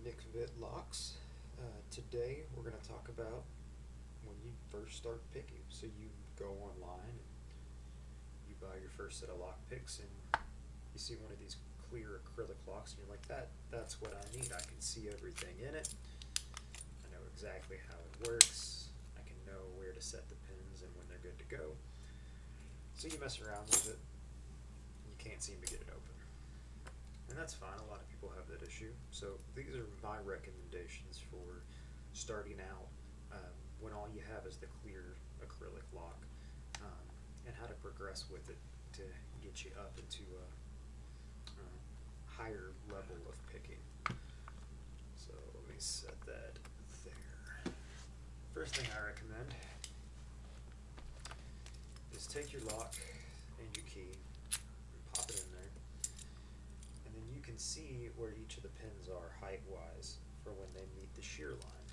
Nick Vitt Locks. Today we're going to talk about when you first start picking. So you go online and you buy your first set of lock picks and you see one of these clear acrylic locks and you're like, that's what I need. I can see everything in it. I know exactly how it works. I can know where to set the pins and when they're good to go. So you mess around with it and you can't seem to get it open. And that's fine. A lot of people have that issue. So these are my recommendations for starting out when all you have is the clear acrylic lock, and how to progress with it to get you up into a higher level of picking. So let me set that there. First thing I recommend is take your lock and your key and pop it in there. And then you can see where each of the pins are height-wise for when they meet the shear line.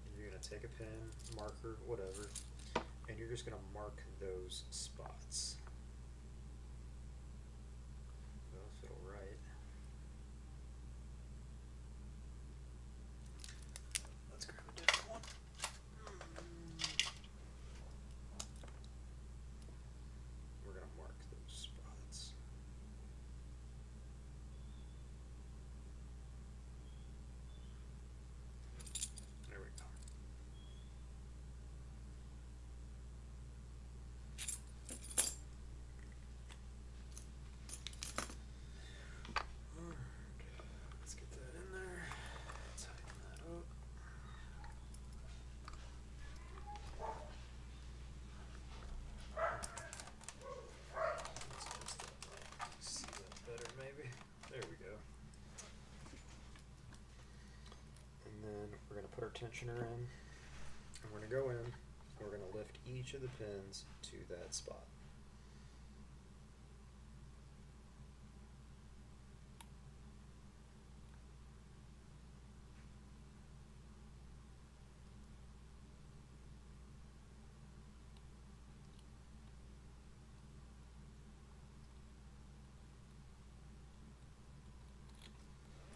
And you're going to take a pen, marker, whatever, and you're just going to mark those spots. They'll feel right. Let's grab a different one. We're going to mark those spots. There we go. Alright, let's get that in there. Tighten that up. Let's adjust that light. See that better maybe? There we go. And then we're going to put our tensioner in, and we're going to go in, and we're going to lift each of the pins to that spot.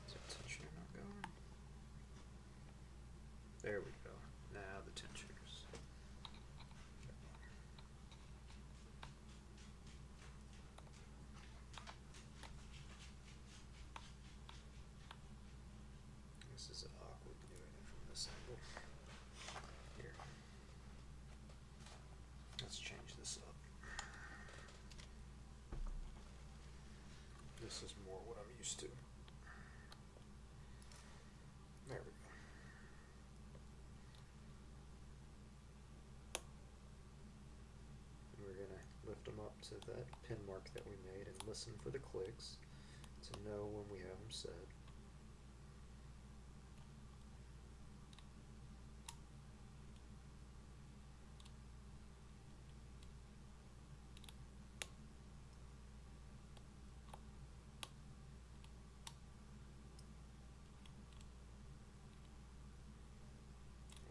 Is our tensioner not going? There we go. Now the tensioners. This is awkward doing it from this angle. Here. Let's change this up. This is more what I'm used to. There we go. And we're going to lift them up to that pin mark that we made and listen for the clicks to know when we have them set.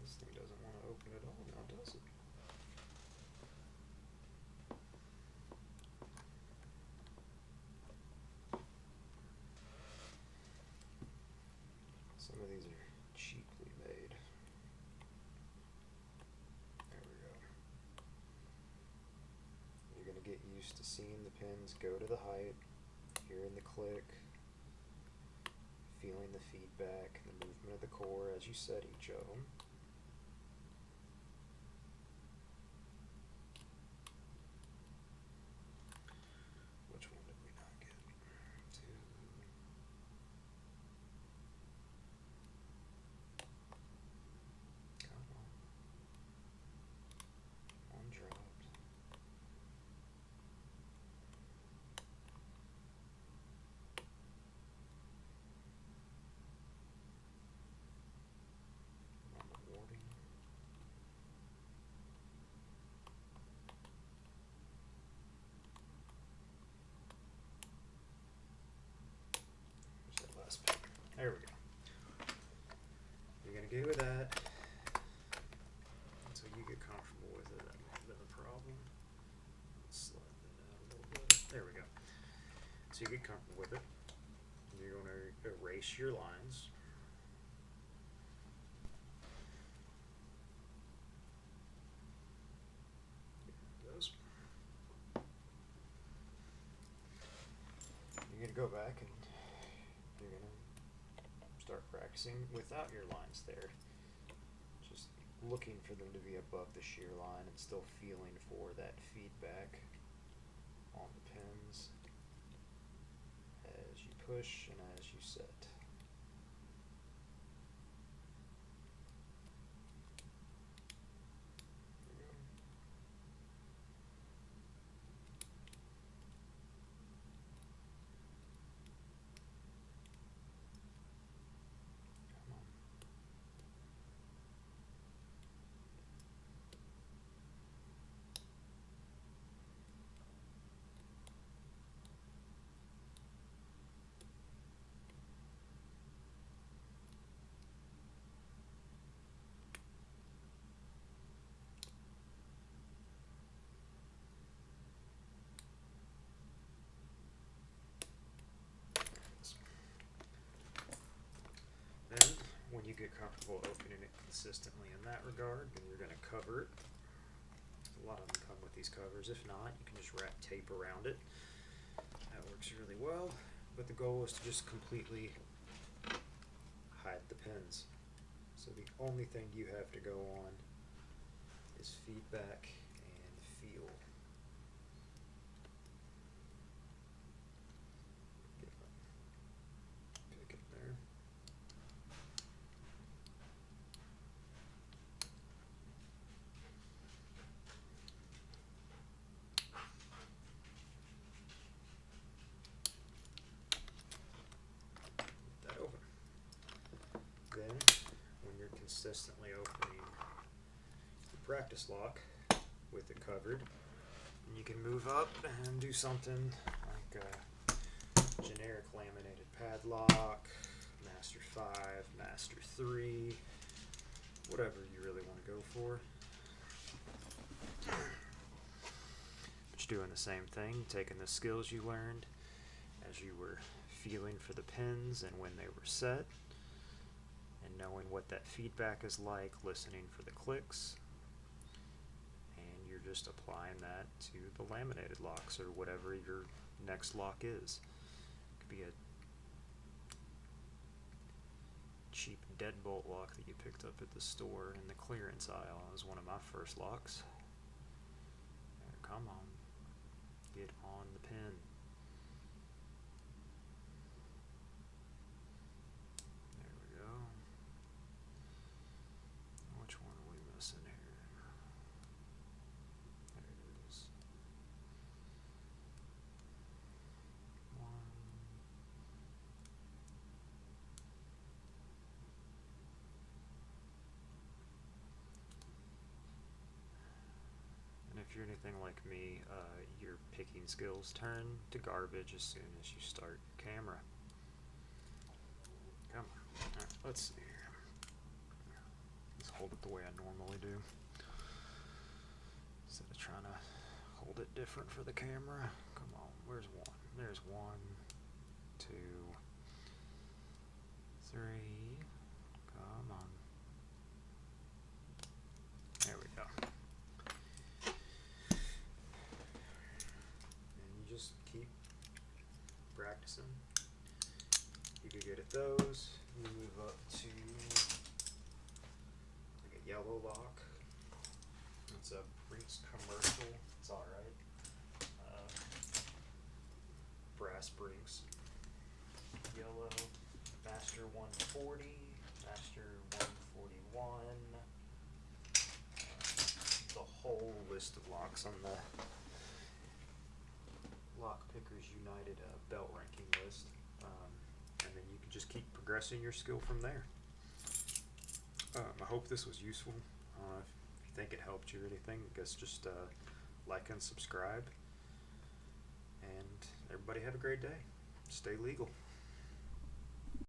This thing doesn't want to open at all now, does it? Some of these are cheaply made. There we go. You're going to get used to seeing the pins go to the height, hearing the click, feeling the feedback, the movement of the core as you set each of them. Which one did we not get? Two. Come on. One dropped. On the warning. Where's that last pin? There we go. You're going to go with that until you get comfortable with it. That might have been a problem. Let's slide that out a little bit. There we go. So you get comfortable with it. You're going to erase your lines. go back and you're gonna start practicing without your lines there. Just looking for them to be above the shear line and still feeling for that feedback on the pins as you push and as you set. There we go. Come on. Then, when you get comfortable opening it consistently in that regard, then you're going to cover it. A lot of them come with these covers. If not, you can just wrap tape around it. That works really well. But the goal is to just completely hide the pins. So the only thing you have to go on is feedback and feel. Pick it there. Get that open. Then, when you're consistently opening the practice lock with it covered, you can move up and do something like a generic laminated padlock, Master 5, Master 3, whatever you really want to go for. But you're doing the same thing, taking the skills you learned as you were feeling for the pins and when they were set, and knowing what that feedback is like, listening for the clicks, and you're just applying that to the laminated locks or whatever your next lock is. It could be a cheap deadbolt lock that you picked up at the store in the clearance aisle. It was one of my first locks. There, come on, get on the pin. There we go. Which one are we missing here? There it is. One. And if you're anything like me, your picking skills turn to garbage as soon as you start camera. Come on. Alright, let's see here. Let's hold it the way I normally do. Instead of trying to hold it different for the camera. Come on, where's one? There's 1, 2, 3. Come on. There we go. And you just keep practicing. You get good at those. You move up to like a yellow lock. It's a Brinks commercial. It's alright. Brass Brinks. Yellow. Master 140. Master 141. The whole list of locks on the Lock Pickers United belt ranking list. And then you can just keep progressing your skill from there. I hope this was useful. If you think it helped you or anything, I guess just like and subscribe. And everybody have a great day. Stay legal.